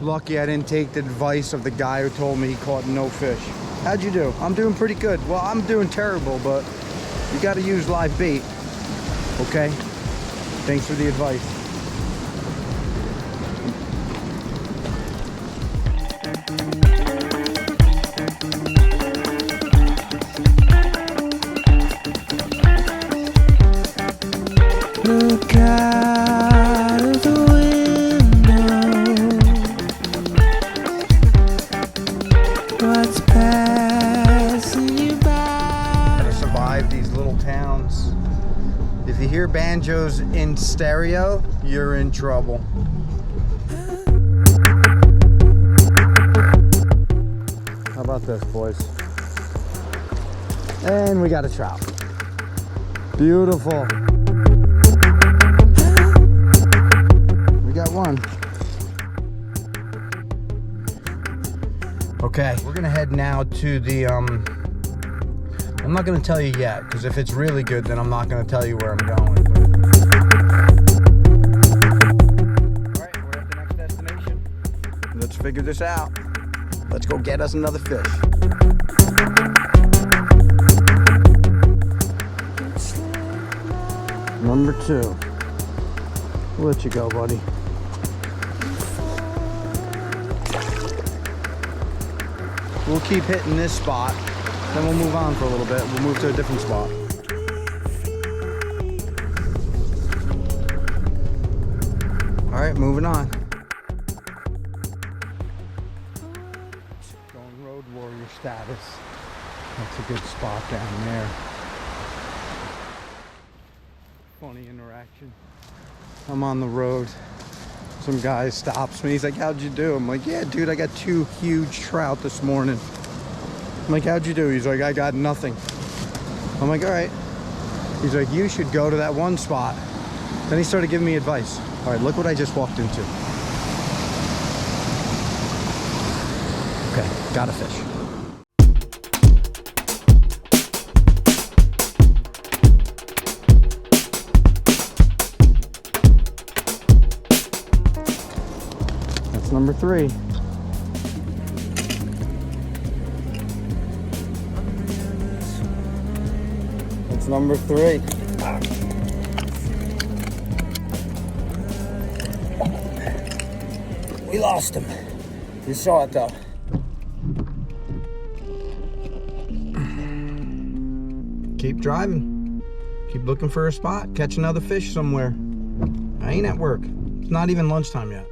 Lucky I didn't take the advice of the guy who told me he caught no fish. How'd you do? I'm doing pretty good. Well, I'm doing terrible, but you gotta use live bait, okay? Thanks for the advice. Look out of the window. What's passing you by? Gotta survive these little towns. If you hear banjos in stereo, you're in trouble. How about this, boys? And we got a trout. Beautiful. We got one. Okay, we're gonna head now to the I'm not gonna tell you yet, because if it's really good, then I'm not gonna tell you where I'm going. Alright, we're at the next destination. Let's figure this out. Let's go get us another fish. Number 2. We'll let you go, buddy. We'll keep hitting this spot, then we'll move on for a little bit. We'll move to a different spot. All right, moving on. Going road warrior status. That's a good spot down there. Funny interaction. I'm on the road. Some guy stops me. He's like, how'd you do? I'm like, yeah, dude, I got 2 huge trout this morning. I'm like, how'd you do? He's like, I got nothing. I'm like, all right. He's like, you should go to that one spot. Then he started giving me advice. All right, look what I just walked into. Okay, got a fish. That's number 3. That's number 3. We lost him. You saw it though. Keep driving. Keep looking for a spot. Catch another fish somewhere. I ain't at work. It's not even lunchtime yet.